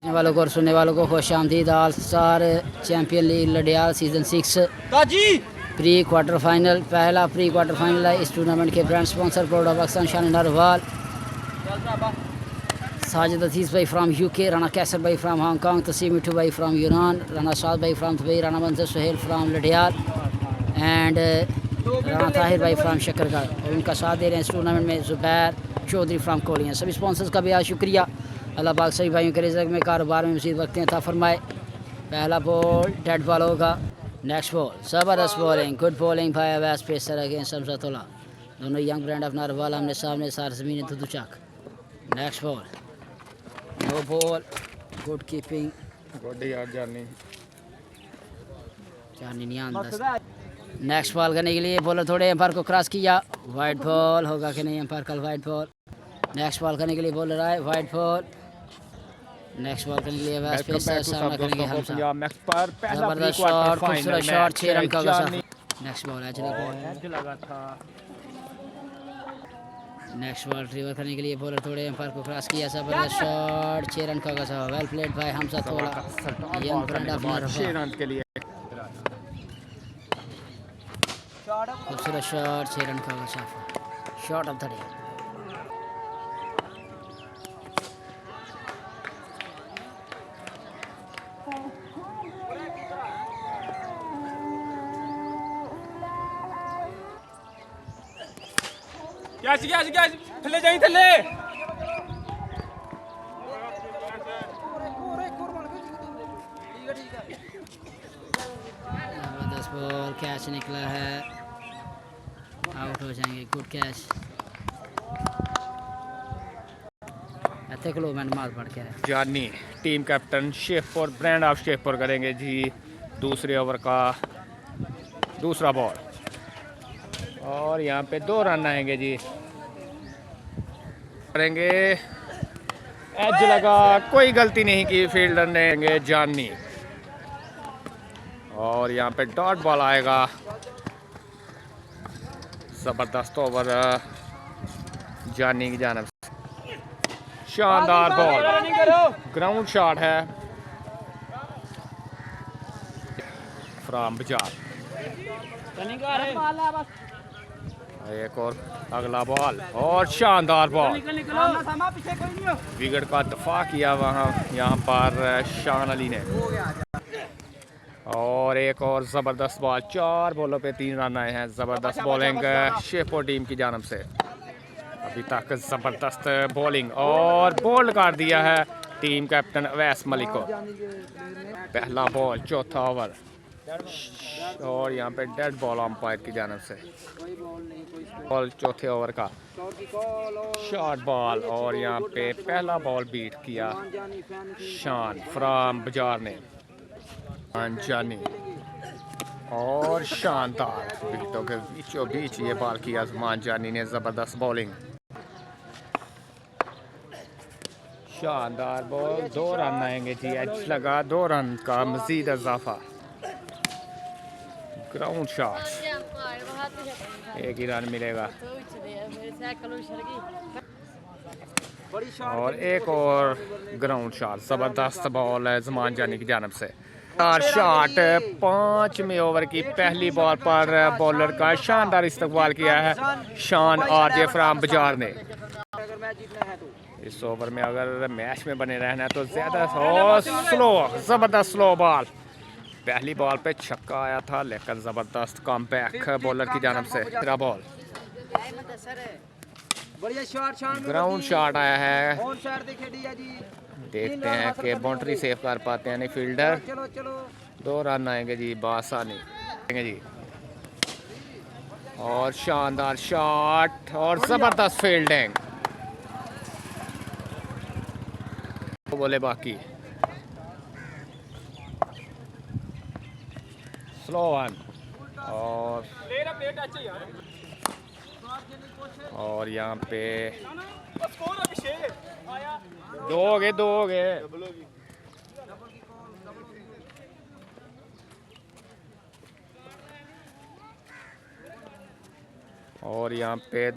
देखने वालों को और सुनने वालों को खुश आमदीद। ऑल स्टार चैम्पियन लीग लडियाल सीजन 6 प्री क्वार्टर फाइनल। पहला प्री क्वार्टर फाइनल है इस टूर्नामेंट के brand sponsor proud of Pakistan Shan Narwal, Sajid अजीज़ भाई फ्राम यूके, राना कैसर भाई फ्राम हांगकॉन्ग, तसीम मिठू भाई फ्राम यूनान, राना साद भाई फ्राम दुबई, राना मंजर सुहेल फ्राम लडियाल एंड राना ताहिर भाई फ्राम शकरगढ़। और उनका साथ दे रहे हैं इस टूर्नामेंट में ज़ुबैर चौधरी फ्राम कोलियाँ। सभी स्पॉन्सर्स का भी आज शुक्रिया। अल्लाह पाक सभी भाइयों के रिज़्क़ में कारोबार में मज़ीद वक्त अता फरमाए। पहला बॉल डेड बॉल होगा। नेक्स्ट बॉल ज़बरदस्त बॉलिंग, गुड बॉलिंग भाई अवैस पेसर अगेंस्ट हमज़तुल्लाह। दोनों यंग ब्रांड ऑफ नारवाल आमने सामने सार ज़मीन दुदू चक। Next ball no ball, good keeping, good यार जानी नहीं आंदा। नेक्स्ट बॉल करने के लिए बॉलर थोड़े एम्पायर को क्रॉस किया। वाइड बॉल होगा कि नहीं, एम्पायर कल वाइड बॉल। नेक्स्ट बॉल करने के लिए बॉलर आए, वाइड बॉल। नेक्स्ट बॉल करने के लिए वैस पेसर सामना करेंगे हमसा। जबरदस्त शॉट, खूबसूरत शॉट, 6 रन का गसा। नेक्स्ट बॉल एज लगा था। नेक्स्ट बॉल रिवर करने के लिए बॉलर थोड़े एम्पायर को क्रॉस किया। जबरदस्त शॉट, 6 रन का गसा। वेल प्लेड बाय हमसा तोला, यंग ब्रांड ऑफ नारवाल के लिए। खूबसूरत शॉट, 6 रन का गसा। Shot of the day. थले जाई थले जबरदस्त बॉल, कैच निकला है, आउट हो जाएंगे। Good catch. मार पड़ के जानी team captain Shekhpur brand of Shekhpur करेंगे जी दूसरे ओवर का दूसरा बॉल। और यहाँ पे 2 रन आएंगे जी। करेंगे एज लगा, कोई गलती नहीं की फील्डर ने जानी। और यहाँ पे डॉट बॉल आएगा। ज़बरदस्त ओवर जानी की जानब से। शानदार बॉल, ग्राउंड शॉट है फ्राम बाजार। एक और अगला बॉल और शानदार बॉल, विकेट का दफा किया वहाँ यहाँ पर शान अली ने। और एक और ज़बरदस्त बॉल, 4 बॉलों पे 3 रन आए हैं। ज़बरदस्त बॉलिंग शेखपुर टीम की जानब से। अभी तक ज़बरदस्त बॉलिंग और बोल्ड कर दिया है टीम कैप्टन अवैस मलिक को। पहला बॉल चौथा ओवर और यहाँ पे डेड बॉल अंपायर की जानब से। बॉल चौथे ओवर का शॉर्ट बॉल और यहाँ पे पहला बॉल बीट किया शान फ्राम बाजार ने। जानी और शानदार विकेटों के बीचों बीच ये बॉल किया ज़मान जानी ने। ज़बरदस्त बॉलिंग, शानदार बॉल। 2 रन आएंगे जी, एज लगा 2 रन का मजीद इजाफा। ग्राउंड शॉट, एक ही रन मिलेगा। और एक और ग्राउंड शॉट, ज़बरदस्त बॉल है ज़मान जानी की जानब से। शॉट 5वें ओवर की पहली बॉल पर बॉलर का शानदार इस्तकबाल किया है शान आरजे फ्राम बाजार ने। इस ओवर में अगर मैच में बने रहना है तो ज़्यादा स्लो, ज़बरदस्त स्लो बॉल। पहली बॉल पे छक्का आया था लेकिन ज़बरदस्त कमबैक बॉलर की जानब से। तेरा बॉल ग्राउंड शॉट आया है। देखते हैं कि बाउंड्री सेव कर पाते हैं नहीं फील्डर। 2 रन आएंगे जी बासानी जी। और शानदार शॉट और ज़बरदस्त फील्डिंग। बोले बाकी स्लो वन और यहाँ पे 2 हो गए। और यहाँ पे